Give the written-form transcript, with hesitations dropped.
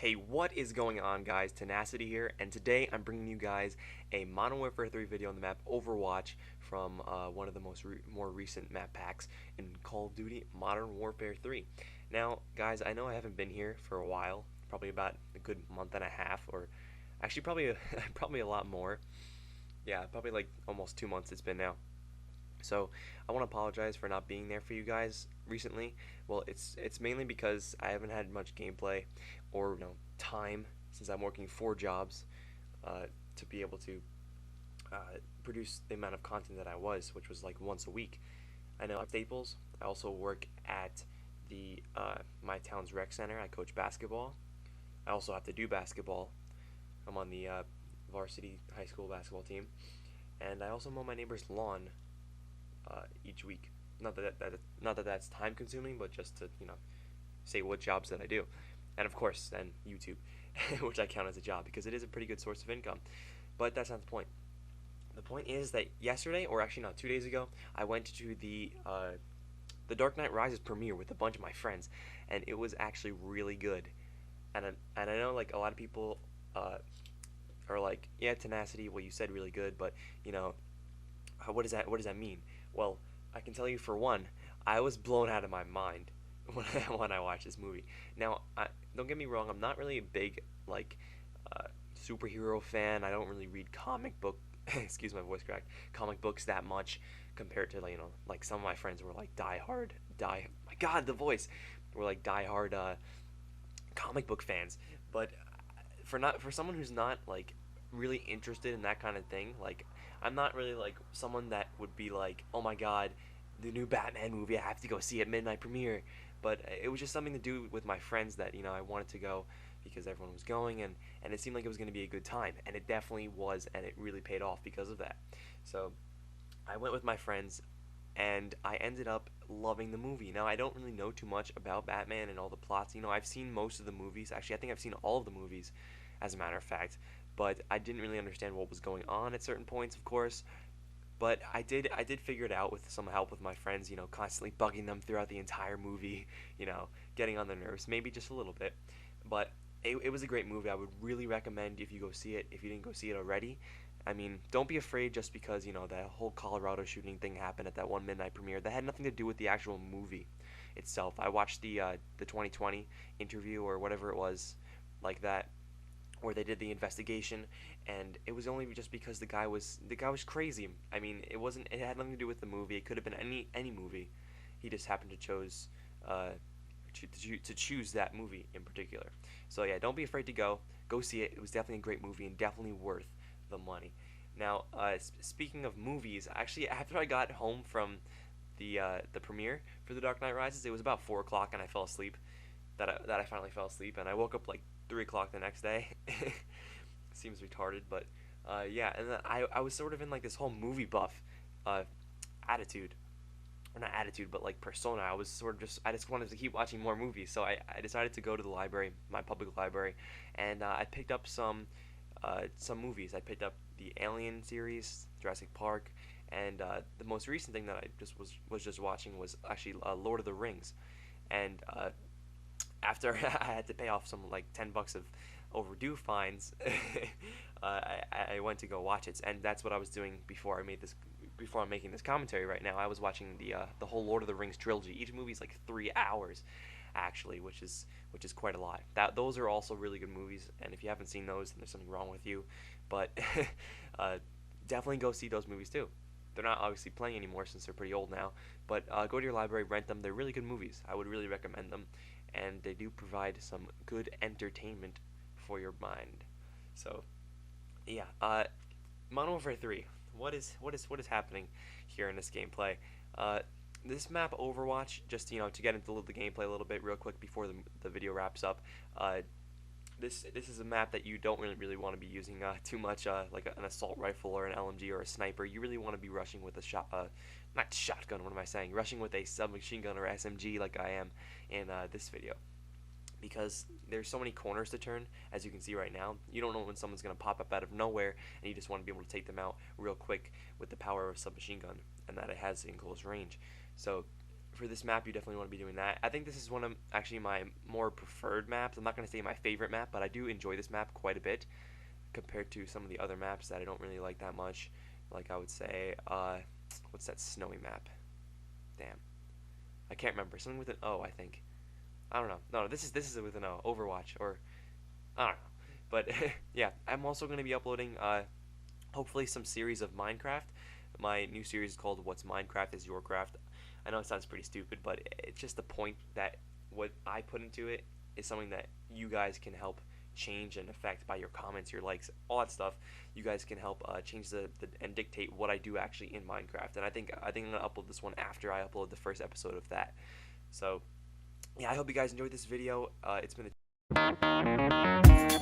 Hey, what is going on, guys? Tenacity here, and today I'm bringing you guys a Modern Warfare 3 video on the map Overwatch from one of the more recent map packs in Call of Duty Modern Warfare 3. Now, guys, I know I haven't been here for a while, probably about a good month and a half, or actually probably probably a lot more. Yeah, probably like almost 2 months it's been now. So I want to apologize for not being there for you guys recently. Well, it's mainly because I haven't had much gameplay or time since I'm working 4 jobs to be able to produce the amount of content that I was, which was like once a week. I know I'm Staples. I also work at the my town's rec center. I coach basketball. I also have to do basketball. I'm on the varsity high school basketball team, and I also mow my neighbor's lawn each week. Not that that's time consuming, but just to say what jobs that I do, and of course then YouTube, which I count as a job because it is a pretty good source of income. But that's not the point. The point is that yesterday, or actually not 2 days ago, I went to the Dark Knight Rises premiere with a bunch of my friends, and it was actually really good. And I know like a lot of people are like, yeah, Tenacity. Well, you said really good, but what does that mean? Well, I can tell you for one, I was blown out of my mind when I watched this movie. Now, don't get me wrong, I'm not really a big like superhero fan. I don't really read comic book excuse my voice crack, comic books that much compared to like some of my friends were like my god, the voice, were like die hard comic book fans. But for someone who's not like really interested in that kind of thing, like I'm not really like someone that would be like, oh my god, the new Batman movie, I have to go see it midnight premiere. But it was just something to do with my friends that I wanted to go because everyone was going, and it seemed like it was going to be a good time, and it definitely was, and it really paid off because of that. So I went with my friends, and I ended up loving the movie. Now, I don't really know too much about Batman and all the plots. I've seen most of the movies. Actually, I think I've seen all of the movies, as a matter of fact. But I didn't really understand what was going on at certain points, of course. But I did figure it out with some help with my friends. Constantly bugging them throughout the entire movie. Getting on their nerves, maybe just a little bit. But it was a great movie. I would really recommend if you go see it. If you didn't go see it already, I mean, don't be afraid just because that whole Colorado shooting thing happened at that one midnight premiere. That had nothing to do with the actual movie itself. I watched the 2020 interview or whatever it was, like that, where they did the investigation, and it was only just because the guy was crazy. I mean, it had nothing to do with the movie. It could have been any movie. He just happened to chose to choose that movie in particular. So yeah, don't be afraid to go see it. It was definitely a great movie and definitely worth the money. Now, speaking of movies, actually after I got home from the premiere for The Dark Knight Rises, it was about 4 o'clock, and I fell asleep. That I finally fell asleep, and I woke up like 3 o'clock the next day. Seems retarded, but yeah. And then I was sort of in like this whole movie buff uh, attitude, or not attitude, but like persona. I was sort of I just wanted to keep watching more movies, so I decided to go to the library, my public library, and I picked up some movies. I picked up the Alien series, Jurassic Park, and the most recent thing that I just was just watching was actually Lord of the Rings, and after I had to pay off some like $10 of overdue fines, I went to go watch it, and that's what I was doing before I made this. Before I'm making this commentary right now, I was watching the whole Lord of the Rings trilogy. Each movie is like 3 hours, actually, which is quite a lot. Those are also really good movies, and if you haven't seen those, then there's something wrong with you. But uh, definitely go see those movies too. They're not obviously playing anymore since they're pretty old now, but go to your library, rent them. They're really good movies. I would really recommend them, and they do provide some good entertainment for your mind. So yeah, Modern Warfare 3. What is happening here in this gameplay? Uh, this map Overwatch, just to get into the gameplay a little bit real quick before the video wraps up. This is a map that you don't really want to be using too much, like an assault rifle or an LMG or a sniper. You really want to be rushing with a not shotgun. What am I saying? Rushing with a submachine gun or SMG, like I am in this video, because there's so many corners to turn. As you can see right now, you don't know when someone's going to pop up out of nowhere, and you just want to be able to take them out real quick with the power of a submachine gun, and that it has in close range. So for this map, you definitely want to be doing that. I think this is one of actually my more preferred maps. I'm not going to say my favorite map, but I do enjoy this map quite a bit compared to some of the other maps that I don't really like that much. Like I would say, what's that snowy map? Damn, I can't remember. Something with an O, I think. I don't know. No, this is with an O. Overwatch, or I don't know. But yeah, I'm also going to be uploading hopefully some series of Minecraft. My new series is called What's Minecraft is Your Craft. I know it sounds pretty stupid, but it's just the point that what I put into it is something that you guys can help change and affect by your comments, your likes, all that stuff. You guys can help change the and dictate what I do actually in Minecraft. And I think I'm gonna upload this one after I upload the first episode of that. So yeah, I hope you guys enjoyed this video. It's been a